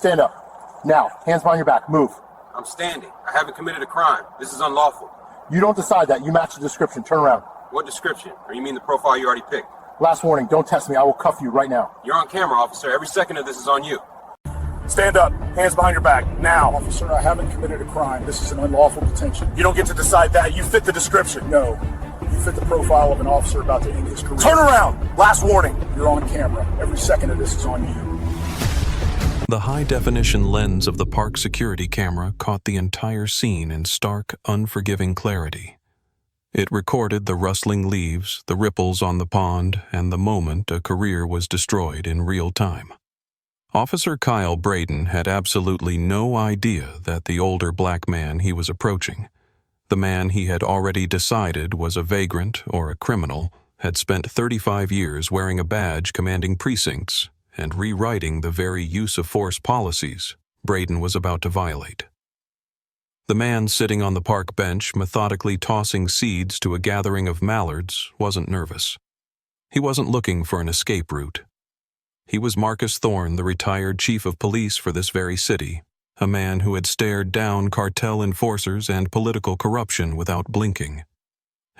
Stand up. Now, hands behind your back. Move. I'm standing. I haven't committed a crime. This is unlawful. You don't decide that. You match the description. Turn around. What description? Or you mean the profile you already picked? Last warning. Don't test me. I will cuff you right now. You're on camera, officer. Every second of this is on you. Stand up. Hands behind your back. Now. Officer, I haven't committed a crime. This is an unlawful detention. You don't get to decide that. You fit the description. No. You fit the profile of an officer about to end his career. Turn around. Last warning. You're on camera. Every second of this is on you. The high-definition lens of the park security camera caught the entire scene in stark, unforgiving clarity. It recorded the rustling leaves, the ripples on the pond, and the moment a career was destroyed in real time. Officer Kyle Braden had absolutely no idea that the older black man he was approaching, the man he had already decided was a vagrant or a criminal, had spent 35 years wearing a badge commanding precincts and rewriting the very use of force policies Braden was about to violate. The man sitting on the park bench methodically tossing seeds to a gathering of mallards wasn't nervous. He wasn't looking for an escape route. He was Marcus Thorne, the retired chief of police for this very city, a man who had stared down cartel enforcers and political corruption without blinking.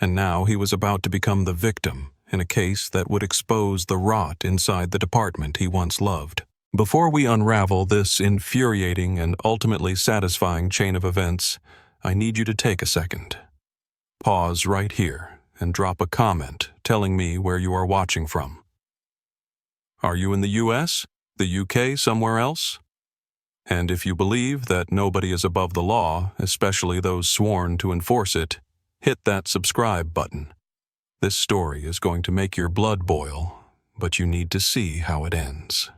And now he was about to become the victim in a case that would expose the rot inside the department he once loved. Before we unravel this infuriating and ultimately satisfying chain of events, I need you to take a second. Pause right here and drop a comment telling me where you are watching from. Are you in the US, the UK, somewhere else? And if you believe that nobody is above the law, especially those sworn to enforce it, hit that subscribe button. This story is going to make your blood boil, but you need to see how it ends.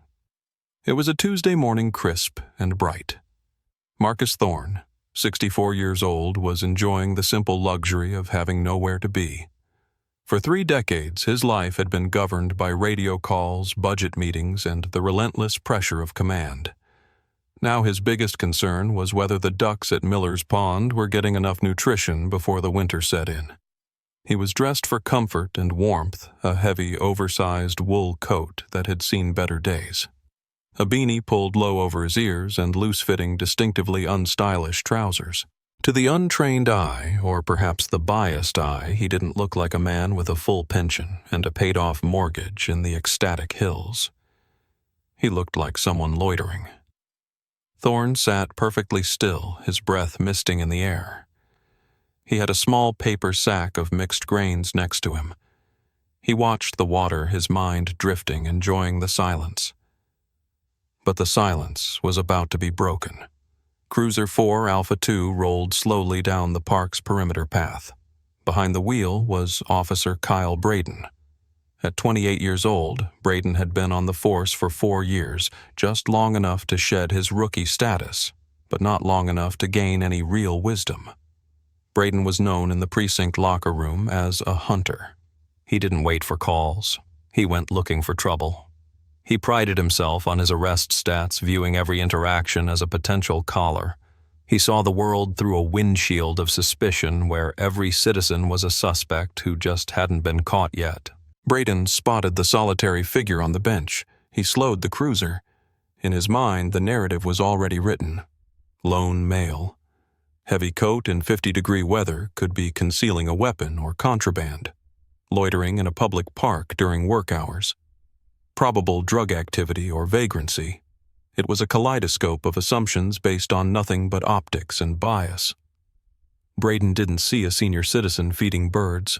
It was a Tuesday morning, crisp and bright. Marcus Thorne, 64 years old, was enjoying the simple luxury of having nowhere to be. For 3 decades, his life had been governed by radio calls, budget meetings, and the relentless pressure of command. Now his biggest concern was whether the ducks at Miller's Pond were getting enough nutrition before the winter set in. He was dressed for comfort and warmth, a heavy, oversized wool coat that had seen better days. A beanie pulled low over his ears and loose-fitting, distinctively unstylish trousers. To the untrained eye, or perhaps the biased eye, he didn't look like a man with a full pension and a paid-off mortgage in the ecstatic hills. He looked like someone loitering. Thorne sat perfectly still, his breath misting in the air. He had a small paper sack of mixed grains next to him. He watched the water, his mind drifting, enjoying the silence. But the silence was about to be broken. Cruiser 4 Alpha 2 rolled slowly down the park's perimeter path. Behind the wheel was Officer Kyle Braden. At 28 years old, Braden had been on the force for 4 years, just long enough to shed his rookie status, but not long enough to gain any real wisdom. Braden was known in the precinct locker room as a hunter. He didn't wait for calls. He went looking for trouble. He prided himself on his arrest stats, viewing every interaction as a potential collar. He saw the world through a windshield of suspicion where every citizen was a suspect who just hadn't been caught yet. Braden spotted the solitary figure on the bench. He slowed the cruiser. In his mind, the narrative was already written. Lone male. Heavy coat in 50-degree weather could be concealing a weapon or contraband. Loitering in a public park during work hours. Probable drug activity or vagrancy. It was a kaleidoscope of assumptions based on nothing but optics and bias. Braden didn't see a senior citizen feeding birds.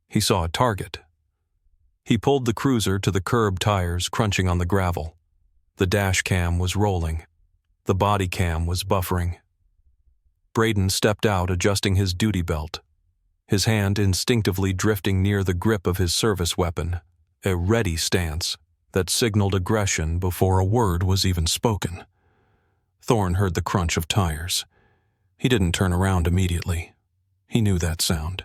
He saw a target. He pulled the cruiser to the curb tires crunching on the gravel. The dash cam was rolling. The body cam was buffering. Braden stepped out, adjusting his duty belt, his hand instinctively drifting near the grip of his service weapon, a ready stance that signaled aggression before a word was even spoken. Thorne heard the crunch of tires. He didn't turn around immediately. He knew that sound.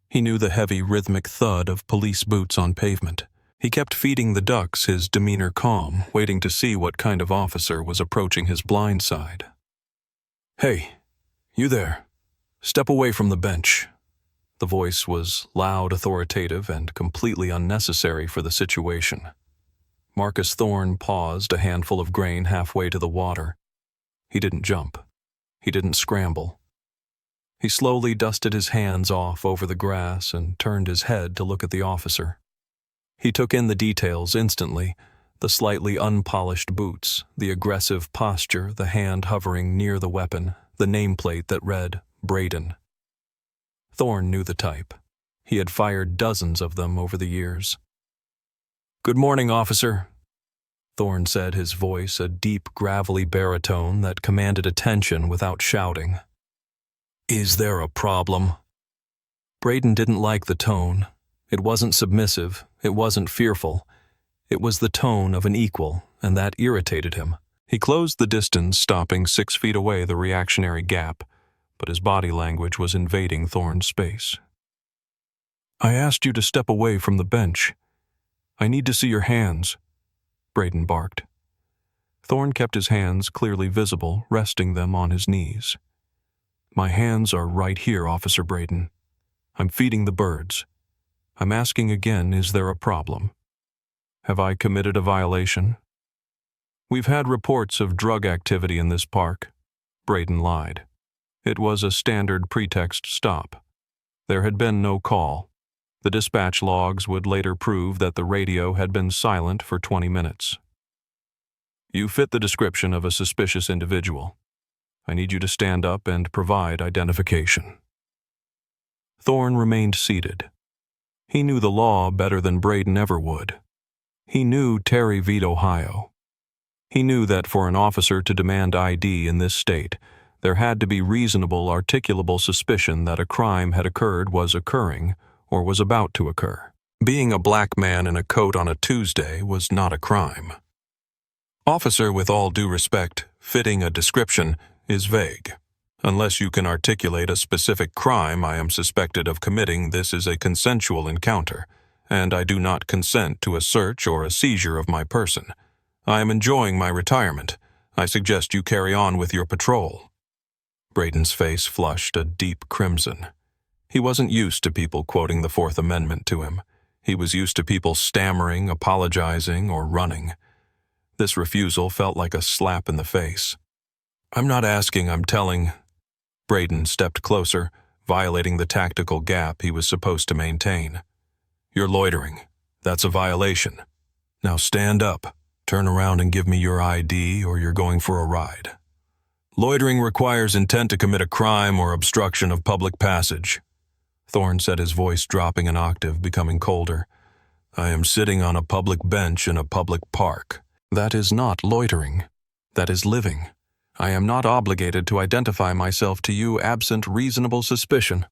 He knew the heavy rhythmic thud of police boots on pavement. He kept feeding the ducks, his demeanor calm, waiting to see what kind of officer was approaching his blind side. "Hey, you there. Step away from the bench." The voice was loud, authoritative, and completely unnecessary for the situation. Marcus Thorne paused a handful of grain halfway to the water. He didn't jump. He didn't scramble. He slowly dusted his hands off over the grass and turned his head to look at the officer. He took in the details instantly, the slightly unpolished boots, the aggressive posture, the hand hovering near the weapon, the nameplate that read, Braden. Thorne knew the type. He had fired dozens of them over the years. "Good morning, officer," Thorne said, his voice a deep, gravelly baritone that commanded attention without shouting. "Is there a problem?" Braden didn't like the tone. It wasn't submissive. It wasn't fearful. It was the tone of an equal, and that irritated him. He closed the distance, stopping 6 feet away the reactionary gap, but his body language was invading Thorne's space. "I asked you to step away from the bench. I need to see your hands," Braden barked. Thorne kept his hands clearly visible, resting them on his knees. "My hands are right here, Officer Braden. I'm feeding the birds. I'm asking again, is there a problem? Have I committed a violation?" "We've had reports of drug activity in this park," Braden lied. It was a standard pretext stop. There had been no call. The dispatch logs would later prove that the radio had been silent for 20 minutes. "You fit the description of a suspicious individual. I need you to stand up and provide identification." Thorne remained seated. He knew the law better than Braden ever would. He knew Terry v. Ohio. He knew that for an officer to demand ID in this state, there had to be reasonable, articulable suspicion that a crime had occurred, was occurring, or was about to occur. Being a black man in a coat on a Tuesday was not a crime. Officer, with all due respect, fitting a description is vague. Unless you can articulate a specific crime I am suspected of committing, this is a consensual encounter, and I do not consent to a search or a seizure of my person. I am enjoying my retirement. I suggest you carry on with your patrol. Braden's face flushed a deep crimson. He wasn't used to people quoting the Fourth Amendment to him. He was used to people stammering, apologizing, or running. This refusal felt like a slap in the face. "I'm not asking, I'm telling." Braden stepped closer, violating the tactical gap he was supposed to maintain. "You're loitering. That's a violation. Now stand up, turn around and give me your ID, or you're going for a ride." "Loitering requires intent to commit a crime or obstruction of public passage," Thorne said, his voice dropping an octave, becoming colder. "I am sitting on a public bench in a public park. That is not loitering. That is living. I am not obligated to identify myself to you absent reasonable suspicion.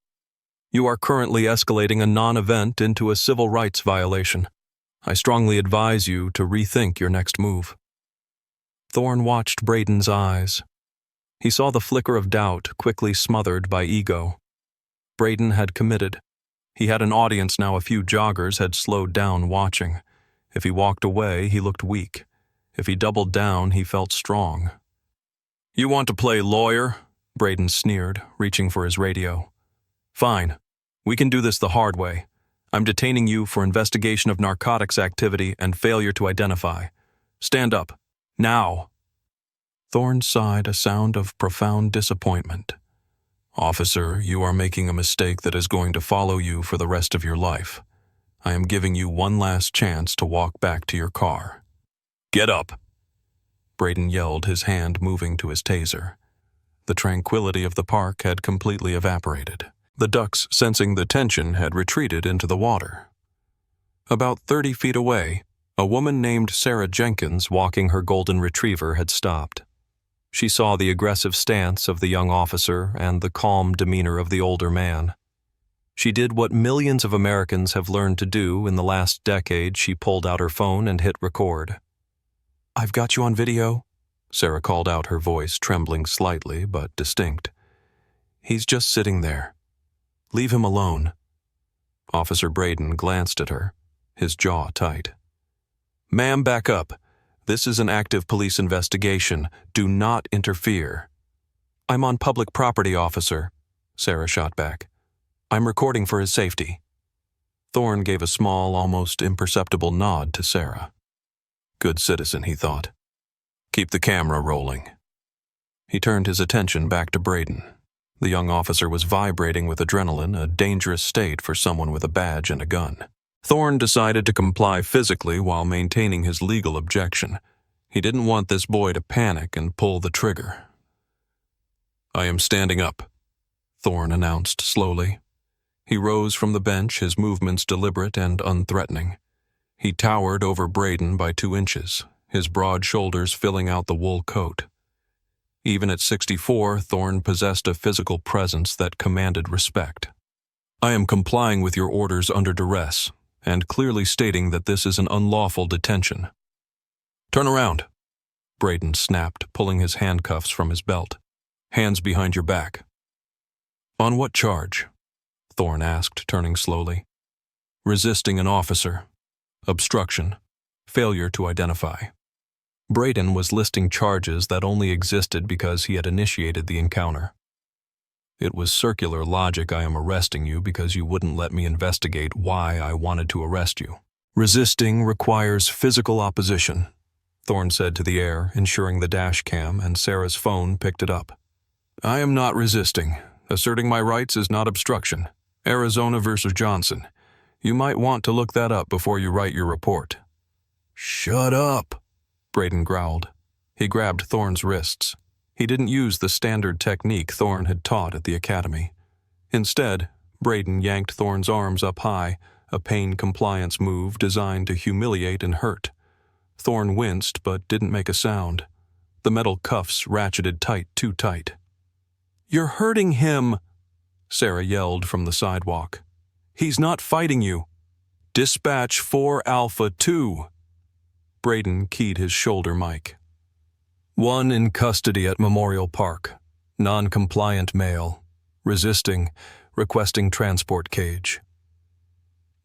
You are currently escalating a non-event into a civil rights violation. I strongly advise you to rethink your next move." Thorne watched Braden's eyes. He saw the flicker of doubt quickly smothered by ego. Braden had committed. He had an audience now. A few joggers had slowed down watching. If he walked away, he looked weak. If he doubled down, he felt strong. "You want to play lawyer?" Braden sneered, reaching for his radio. "Fine. We can do this the hard way. I'm detaining you for investigation of narcotics activity and failure to identify. Stand up. Now." Thorne sighed, a sound of profound disappointment. "Officer, you are making a mistake that is going to follow you for the rest of your life. I am giving you one last chance to walk back to your car." "Get up," Braden yelled, his hand moving to his taser. The tranquility of the park had completely evaporated. The ducks, sensing the tension, had retreated into the water. About 30 feet away, a woman named Sarah Jenkins, walking her golden retriever, had stopped. She saw the aggressive stance of the young officer and the calm demeanor of the older man. She did what millions of Americans have learned to do in the last decade. She pulled out her phone and hit record. "I've got you on video," Sarah called out, her voice trembling slightly but distinct. "He's just sitting there. Leave him alone." Officer Braden glanced at her, his jaw tight. "Ma'am, back up. This is an active police investigation. Do not interfere." "I'm on public property, officer," Sarah shot back. "I'm recording for his safety." Thorne gave a small, almost imperceptible nod to Sarah. Good citizen, he thought. Keep the camera rolling. He turned his attention back to Braden. The young officer was vibrating with adrenaline, a dangerous state for someone with a badge and a gun. Thorne decided to comply physically while maintaining his legal objection. He didn't want this boy to panic and pull the trigger. "I am standing up," Thorne announced slowly. He rose from the bench, his movements deliberate and unthreatening. He towered over Braden by 2 inches, his broad shoulders filling out the wool coat. Even at 64, Thorne possessed a physical presence that commanded respect. "I am complying with your orders under duress, and clearly stating that this is an unlawful detention." "Turn around," Braden snapped, pulling his handcuffs from his belt. "Hands behind your back." "On what charge?" Thorne asked, turning slowly. "Resisting an officer, obstruction, failure to identify." Braden was listing charges that only existed because he had initiated the encounter. "It was circular logic. I am arresting you because you wouldn't let me investigate why I wanted to arrest you." "Resisting requires physical opposition," Thorne said to the air, ensuring the dash cam and Sarah's phone picked it up. "I am not resisting. Asserting my rights is not obstruction. Arizona versus Johnson. You might want to look that up before you write your report." "Shut up," Braden growled. He grabbed Thorne's wrists. He didn't use the standard technique Thorne had taught at the academy. Instead, Braden yanked Thorne's arms up high, a pain compliance move designed to humiliate and hurt. Thorne winced but didn't make a sound. The metal cuffs ratcheted tight, too tight. "You're hurting him," Sarah yelled from the sidewalk. "He's not fighting you. Dispatch 4 Alpha 2. Braden keyed his shoulder mic. "1 in custody at Memorial Park. Non-compliant male. Resisting. Requesting transport cage."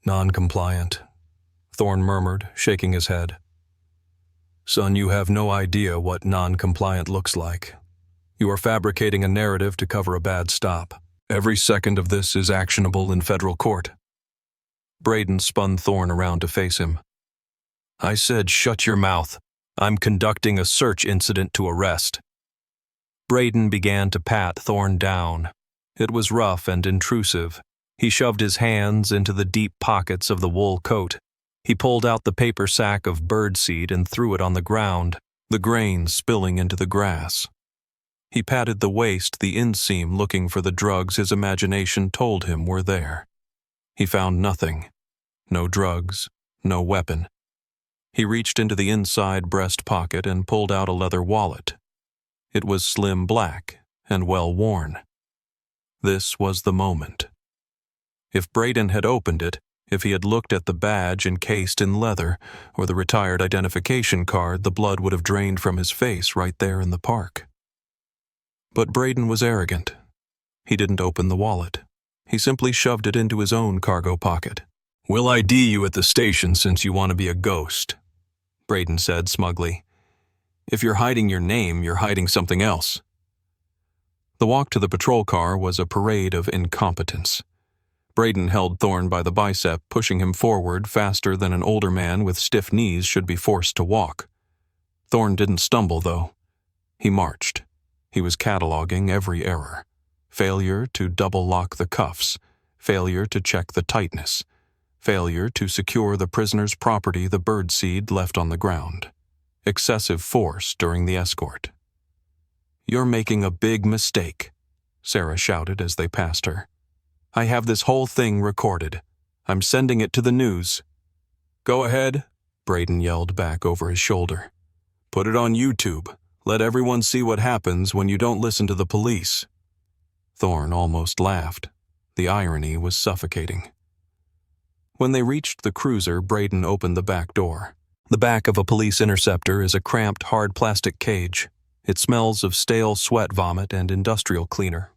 "Non-compliant," Thorne murmured, shaking his head. "Son, you have no idea what non-compliant looks like. You are fabricating a narrative to cover a bad stop. Every second of this is actionable in federal court." Braden spun Thorne around to face him. "I said shut your mouth. I'm conducting a search incident to arrest." Braden began to pat Thorne down. It was rough and intrusive. He shoved his hands into the deep pockets of the wool coat. He pulled out the paper sack of birdseed and threw it on the ground, the grain spilling into the grass. He patted the waist, the inseam, looking for the drugs his imagination told him were there. He found nothing. No drugs, no weapon. He reached into the inside breast pocket and pulled out a leather wallet. It was slim black and well worn. This was the moment. If Braden had opened it, if he had looked at the badge encased in leather or the retired identification card, the blood would have drained from his face right there in the park. But Braden was arrogant. He didn't open the wallet. He simply shoved it into his own cargo pocket. "We'll ID you at the station since you want to be a ghost," Braden said smugly. "If you're hiding your name, you're hiding something else." The walk to the patrol car was a parade of incompetence. Braden held Thorne by the bicep, pushing him forward faster than an older man with stiff knees should be forced to walk. Thorne didn't stumble, though. He marched. He was cataloging every error. Failure to double-lock the cuffs. Failure to check the tightness. Failure to secure the prisoner's property, the birdseed left on the ground. Excessive force during the escort. "You're making a big mistake," Sarah shouted as they passed her. "I have this whole thing recorded. I'm sending it to the news." "Go ahead," Braden yelled back over his shoulder. "Put it on YouTube. Let everyone see what happens when you don't listen to the police." Thorne almost laughed. The irony was suffocating. When they reached the cruiser, Braden opened the back door. The back of a police interceptor is a cramped, hard plastic cage. It smells of stale sweat vomit and industrial cleaner.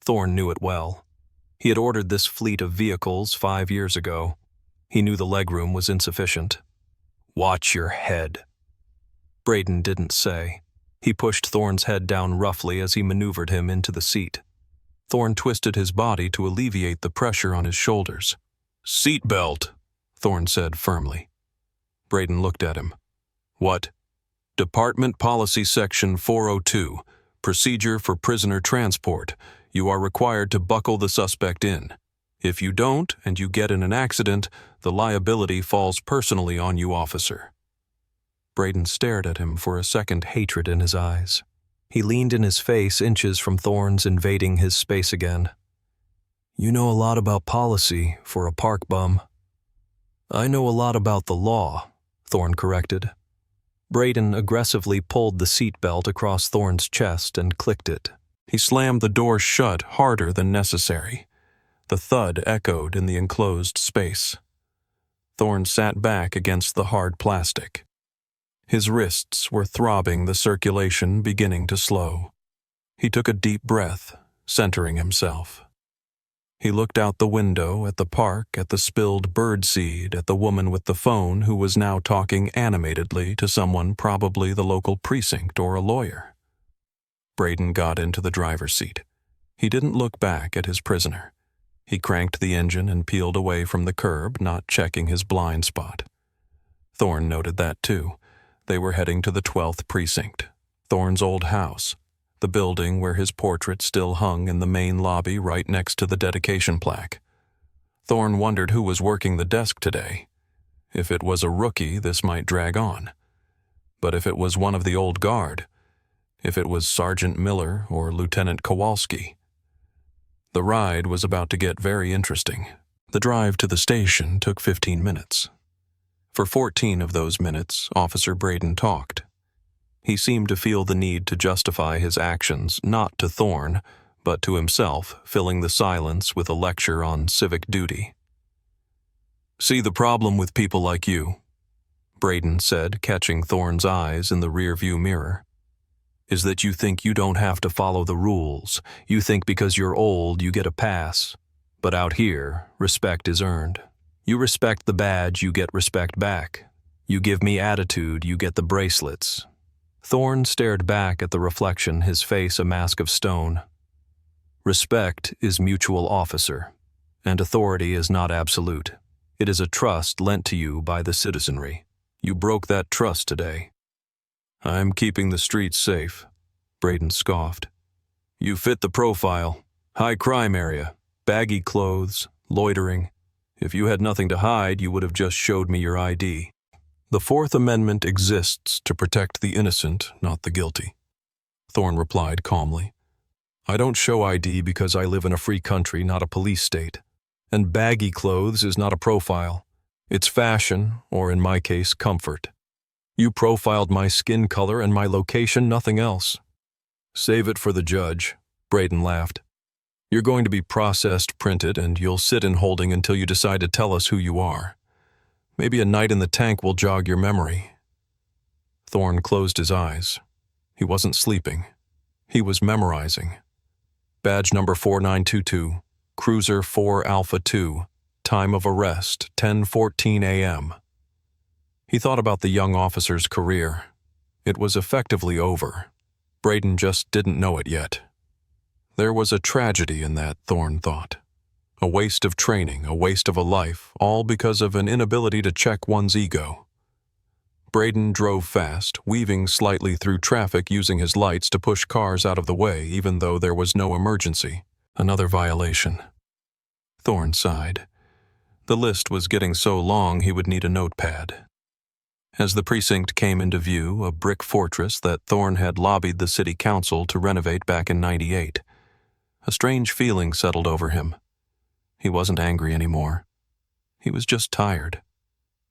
Thorne knew it well. He had ordered this fleet of vehicles 5 years ago. He knew the legroom was insufficient. "Watch your head." Braden didn't say. He pushed Thorne's head down roughly as he maneuvered him into the seat. Thorne twisted his body to alleviate the pressure on his shoulders. "Seatbelt," Thorne said firmly. Braden looked at him. What? Department Policy Section 402, Procedure for Prisoner Transport. You are required to buckle the suspect in. If you don't, and you get in an accident, the liability falls personally on you, officer. Braden stared at him for a second, hatred in his eyes. He leaned in his face, inches from Thorne's invading his space again. You know a lot about policy for a park bum. I know a lot about the law, Thorne corrected. Braden aggressively pulled the seatbelt across Thorne's chest and clicked it. He slammed the door shut harder than necessary. The thud echoed in the enclosed space. Thorne sat back against the hard plastic. His wrists were throbbing, the circulation beginning to slow. He took a deep breath, centering himself. He looked out the window at the park, at the spilled birdseed, at the woman with the phone who was now talking animatedly to someone, probably the local precinct or a lawyer. Braden got into the driver's seat. He didn't look back at his prisoner. He cranked the engine and peeled away from the curb, not checking his blind spot. Thorne noted that too. They were heading to the 12th precinct, Thorne's old house, the building where his portrait still hung in the main lobby right next to the dedication plaque. Thorne wondered who was working the desk today. If it was a rookie, this might drag on. But if it was one of the old guard, if it was Sergeant Miller or Lieutenant Kowalski. The ride was about to get very interesting. The drive to the station took 15 minutes. For 14 of those minutes, Officer Braden talked. He seemed to feel the need to justify his actions not to Thorne, but to himself, filling the silence with a lecture on civic duty. See the problem with people like you, Braden said, catching Thorne's eyes in the rearview mirror, is that you think you don't have to follow the rules. You think because you're old you get a pass. But out here, respect is earned. You respect the badge, you get respect back. You give me attitude, you get the bracelets. Thorne stared back at the reflection, his face a mask of stone. Respect is mutual, officer, and authority is not absolute. It is a trust lent to you by the citizenry. You broke that trust today. I'm keeping the streets safe, Braden scoffed. You fit the profile. High crime area, baggy clothes, loitering. If you had nothing to hide, you would have just showed me your ID. The Fourth Amendment exists to protect the innocent, not the guilty, Thorne replied calmly. I don't show ID because I live in a free country, not a police state. And baggy clothes is not a profile. It's fashion, or in my case, comfort. You profiled my skin color and my location, nothing else. Save it for the judge, Braden laughed. You're going to be processed, printed, and you'll sit in holding until you decide to tell us who you are. Maybe a night in the tank will jog your memory. Thorne closed his eyes. He wasn't sleeping. He was memorizing. Badge number 4922, Cruiser 4 Alpha 2, time of arrest, 10:14 a.m. He thought about the young officer's career. It was effectively over. Braden just didn't know it yet. There was a tragedy in that, Thorne thought. A waste of training, a waste of a life, all because of an inability to check one's ego. Braden drove fast, weaving slightly through traffic using his lights to push cars out of the way even though there was no emergency. Another violation. Thorne sighed. The list was getting so long he would need a notepad. As the precinct came into view, a brick fortress that Thorne had lobbied the city council to renovate back in '98, a strange feeling settled over him. He wasn't angry anymore. He was just tired.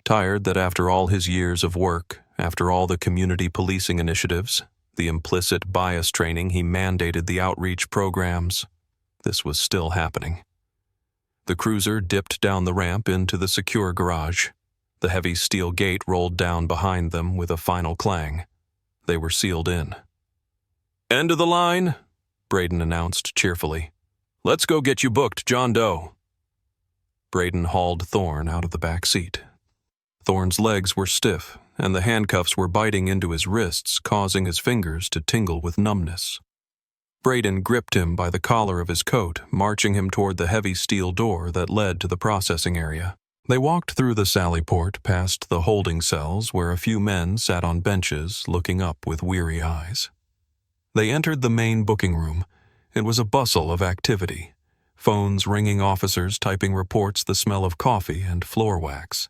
Tired that after all his years of work, after all the community policing initiatives, the implicit bias training he mandated, the outreach programs, this was still happening. The cruiser dipped down the ramp into the secure garage. The heavy steel gate rolled down behind them with a final clang. They were sealed in. End of the line, Braden announced cheerfully. Let's go get you booked, John Doe. Braden hauled Thorne out of the back seat. Thorne's legs were stiff, and the handcuffs were biting into his wrists, causing his fingers to tingle with numbness. Braden gripped him by the collar of his coat, marching him toward the heavy steel door that led to the processing area. They walked through the sally port past the holding cells where a few men sat on benches looking up with weary eyes. They entered the main booking room. It was a bustle of activity. Phones ringing, officers typing reports, the smell of coffee and floor wax.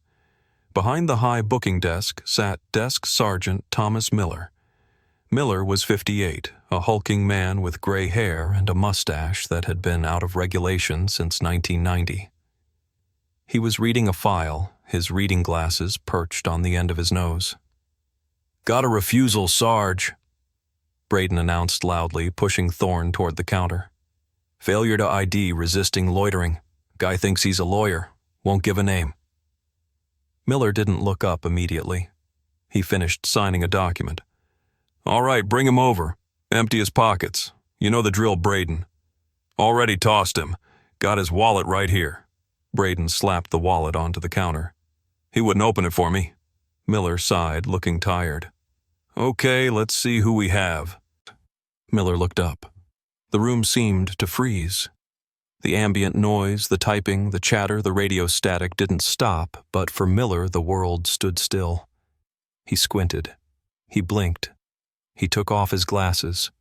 Behind the high booking desk sat Desk Sergeant Thomas Miller. Miller was 58, a hulking man with gray hair and a mustache that had been out of regulation since 1990. He was reading a file, his reading glasses perched on the end of his nose. "Got a refusal, Sarge," Braden announced loudly, pushing Thorne toward the counter. "Failure to ID, resisting loitering. Guy thinks he's a lawyer. Won't give a name." Miller didn't look up immediately. He finished signing a document. "All right, bring him over. Empty his pockets. You know the drill, Braden." "Already tossed him. Got his wallet right here." Braden slapped the wallet onto the counter. "He wouldn't open it for me." Miller sighed, looking tired. "Okay, let's see who we have." Miller looked up. The room seemed to freeze. The ambient noise, the typing, the chatter, the radio static didn't stop, but for Miller the world stood still. He squinted. He blinked. He took off his glasses.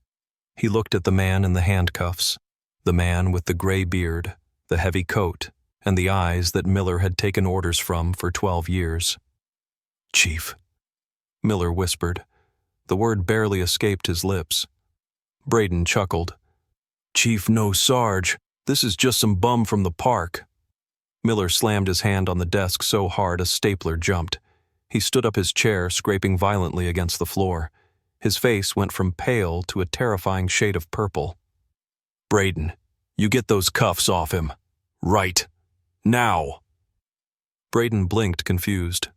He looked at the man in the handcuffs, the man with the gray beard, the heavy coat, and the eyes that Miller had taken orders from for 12 years. "Chief," Miller whispered. The word barely escaped his lips. Braden chuckled. "Chief, no Sarge. This is just some bum from the park." Miller slammed his hand on the desk so hard a stapler jumped. He stood up his chair, scraping violently against the floor. His face went from pale to a terrifying shade of purple. "Braden, you get those cuffs off him. Right. Now." Braden blinked, confused.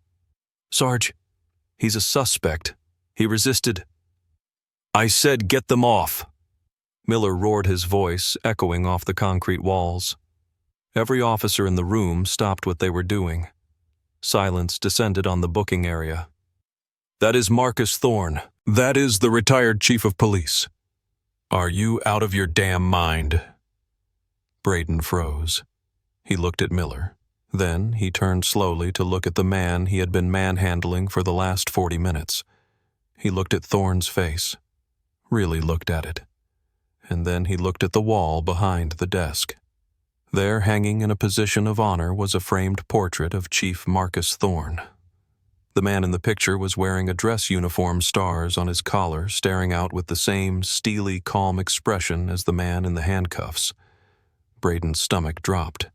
"Sarge, he's a suspect. He resisted." "I said get them off." Miller roared, his voice echoing off the concrete walls. Every officer in the room stopped what they were doing. Silence descended on the booking area. "That is Marcus Thorne. That is the retired chief of police." "Are you out of your damn mind?" Braden froze. He looked at Miller. Then he turned slowly to look at the man he had been manhandling for the last 40 minutes. He looked at Thorne's face. Really looked at it. And then he looked at the wall behind the desk. There, hanging in a position of honor, was a framed portrait of Chief Marcus Thorne. The man in the picture was wearing a dress uniform, stars on his collar, staring out with the same steely, calm expression as the man in the handcuffs. Braden's stomach dropped.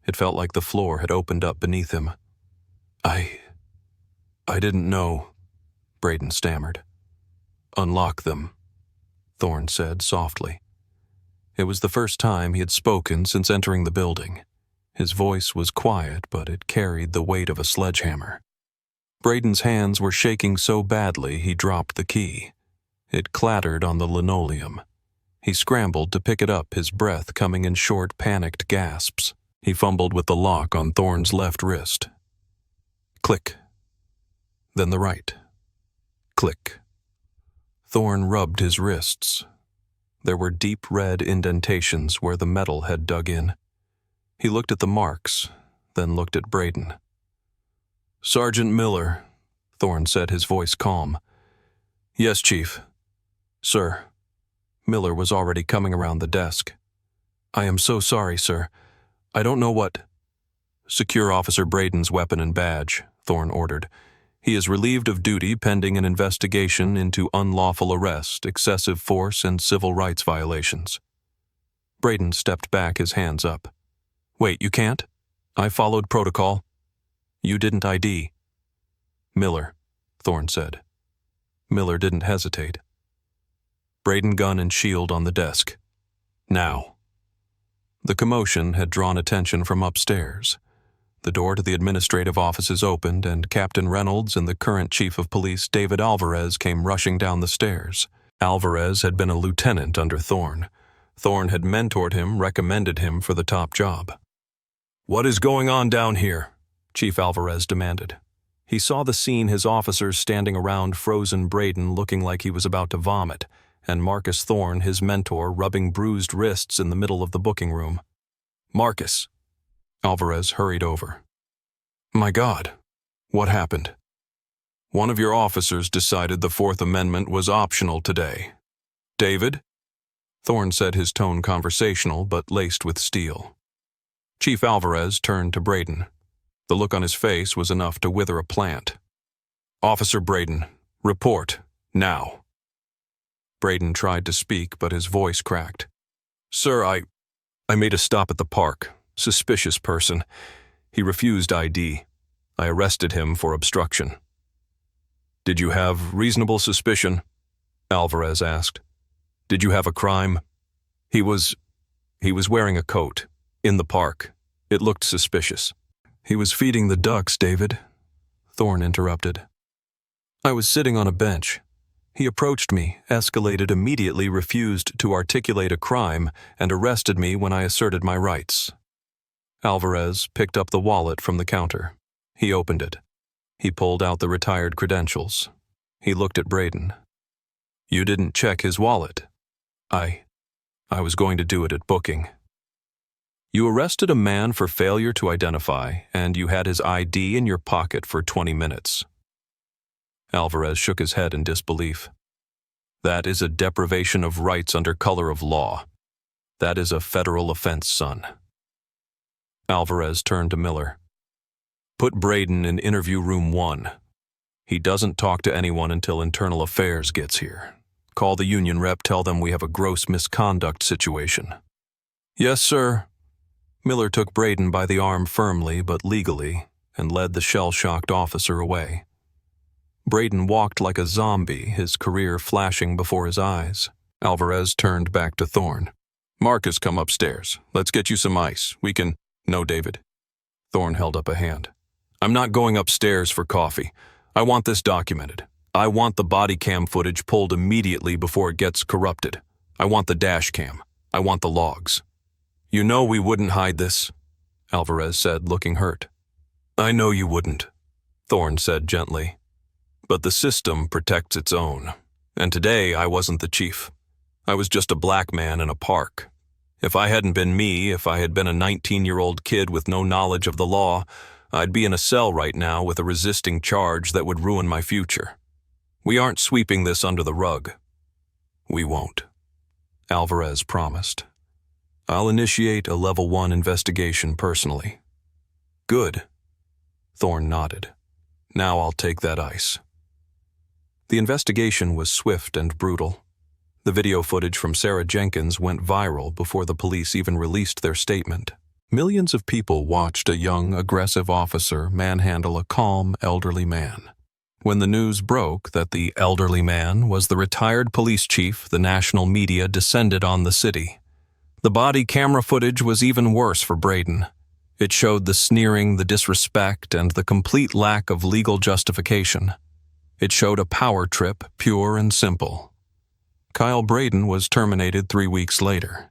It felt like the floor had opened up beneath him. I didn't know," Braden stammered. "Unlock them," Thorne said softly. It was the first time he had spoken since entering the building. His voice was quiet, but it carried the weight of a sledgehammer. Braden's hands were shaking so badly he dropped the key. It clattered on the linoleum. He scrambled to pick it up, his breath coming in short, panicked gasps. He fumbled with the lock on Thorne's left wrist. Click. Then the right. Click. Thorne rubbed his wrists. There were deep red indentations where the metal had dug in. He looked at the marks, then looked at Braden. "Sergeant Miller," Thorne said, his voice calm. "Yes, Chief." "Sir." Miller was already coming around the desk. "I am so sorry, sir. I don't know what—" "Secure Officer Braden's weapon and badge," Thorne ordered. "He is relieved of duty pending an investigation into unlawful arrest, excessive force, and civil rights violations." Braden stepped back, his hands up. "Wait, you can't? I followed protocol." "You didn't ID." "Miller," Thorne said. Miller didn't hesitate. Braden, gun and shield on the desk. "Now." The commotion had drawn attention from upstairs. The door to the administrative offices opened, and Captain Reynolds and the current chief of police, David Alvarez, came rushing down the stairs. Alvarez had been a lieutenant under Thorne. Thorne had mentored him, recommended him for the top job. "What is going on down here?" Chief Alvarez demanded. He saw the scene, his officers standing around frozen Braden looking like he was about to vomit, and Marcus Thorne, his mentor, rubbing bruised wrists in the middle of the booking room. "Marcus." Alvarez hurried over. My God, what happened? One of your officers decided the Fourth Amendment was optional today. David? Thorne said, his tone conversational but laced with steel. Chief Alvarez turned to Braden. The look on his face was enough to wither a plant. Officer Braden, report, now. Braden tried to speak, but his voice cracked. Sir, I made a stop at the park. Suspicious person. He refused ID. I arrested him for obstruction. Did you have reasonable suspicion? Alvarez asked. Did you have a crime? He was wearing a coat. In the park. It looked suspicious. He was feeding the ducks, David. Thorne interrupted. I was sitting on a bench. He approached me, escalated, immediately refused to articulate a crime, and arrested me when I asserted my rights. Alvarez picked up the wallet from the counter. He opened it. He pulled out the retired credentials. He looked at Braden. You didn't check his wallet. I was going to do it at booking. You arrested a man for failure to identify, and you had his ID in your pocket for 20 minutes. Alvarez shook his head in disbelief. That is a deprivation of rights under color of law. That is a federal offense, son. Alvarez turned to Miller. Put Braden in interview room 1. He doesn't talk to anyone until Internal Affairs gets here. Call the union rep, tell them we have a gross misconduct situation. Yes, sir. Miller took Braden by the arm firmly but legally and led the shell-shocked officer away. Braden walked like a zombie, his career flashing before his eyes. Alvarez turned back to Thorne. Marcus, come upstairs. Let's get you some ice. We can... No, David. Thorne held up a hand. I'm not going upstairs for coffee. I want this documented. I want the body cam footage pulled immediately before it gets corrupted. I want the dash cam. I want the logs. You know we wouldn't hide this, Alvarez said, looking hurt. I know you wouldn't, Thorne said gently. But the system protects its own. And today I wasn't the chief. I was just a black man in a park. If I hadn't been me, if I had been a 19-year-old kid with no knowledge of the law, I'd be in a cell right now with a resisting charge that would ruin my future. We aren't sweeping this under the rug. We won't, Alvarez promised. I'll initiate a Level 1 investigation personally. Good. Thorne nodded. Now I'll take that ice. The investigation was swift and brutal. The video footage from Sarah Jenkins went viral before the police even released their statement. Millions of people watched a young, aggressive officer manhandle a calm, elderly man. When the news broke that the elderly man was the retired police chief, the national media descended on the city. The body camera footage was even worse for Braden. It showed the sneering, the disrespect, and the complete lack of legal justification. It showed a power trip, pure and simple. Kyle Braden was terminated 3 weeks later.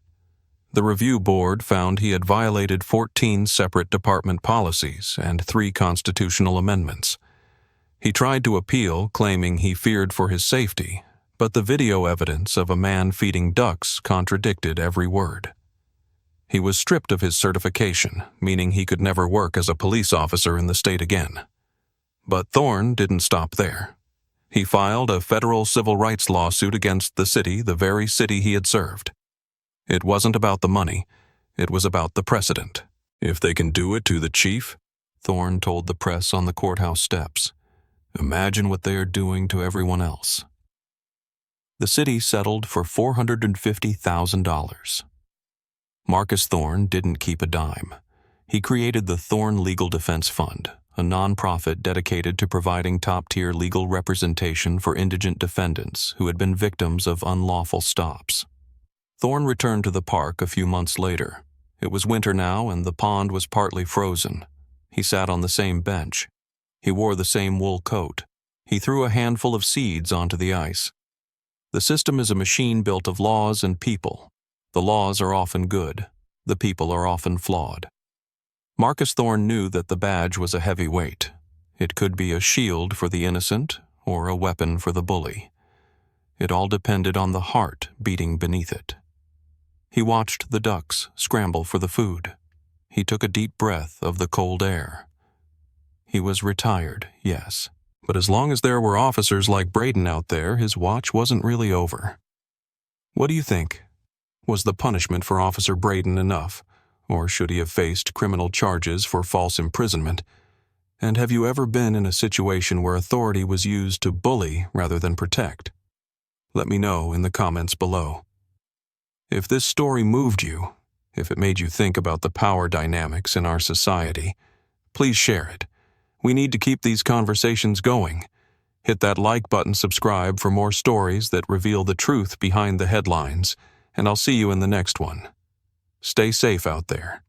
The review board found he had violated 14 separate department policies and 3 constitutional amendments. He tried to appeal, claiming he feared for his safety, but the video evidence of a man feeding ducks contradicted every word. He was stripped of his certification, meaning he could never work as a police officer in the state again. But Thorne didn't stop there. He filed a federal civil rights lawsuit against the city, the very city he had served. It wasn't about the money. It was about the precedent. If they can do it to the chief, Thorne told the press on the courthouse steps, imagine what they are doing to everyone else. The city settled for $450,000. Marcus Thorne didn't keep a dime. He created the Thorne Legal Defense Fund, a nonprofit dedicated to providing top-tier legal representation for indigent defendants who had been victims of unlawful stops. Thorne returned to the park a few months later. It was winter now, and the pond was partly frozen. He sat on the same bench. He wore the same wool coat. He threw a handful of seeds onto the ice. The system is a machine built of laws and people. The laws are often good. The people are often flawed. Marcus Thorne knew that the badge was a heavy weight. It could be a shield for the innocent or a weapon for the bully. It all depended on the heart beating beneath it. He watched the ducks scramble for the food. He took a deep breath of the cold air. He was retired, yes. But as long as there were officers like Braden out there, his watch wasn't really over. What do you think? Was the punishment for Officer Braden enough? Or should he have faced criminal charges for false imprisonment? And have you ever been in a situation where authority was used to bully rather than protect? Let me know in the comments below. If this story moved you, if it made you think about the power dynamics in our society, please share it. We need to keep these conversations going. Hit that like button, subscribe for more stories that reveal the truth behind the headlines, and I'll see you in the next one. Stay safe out there.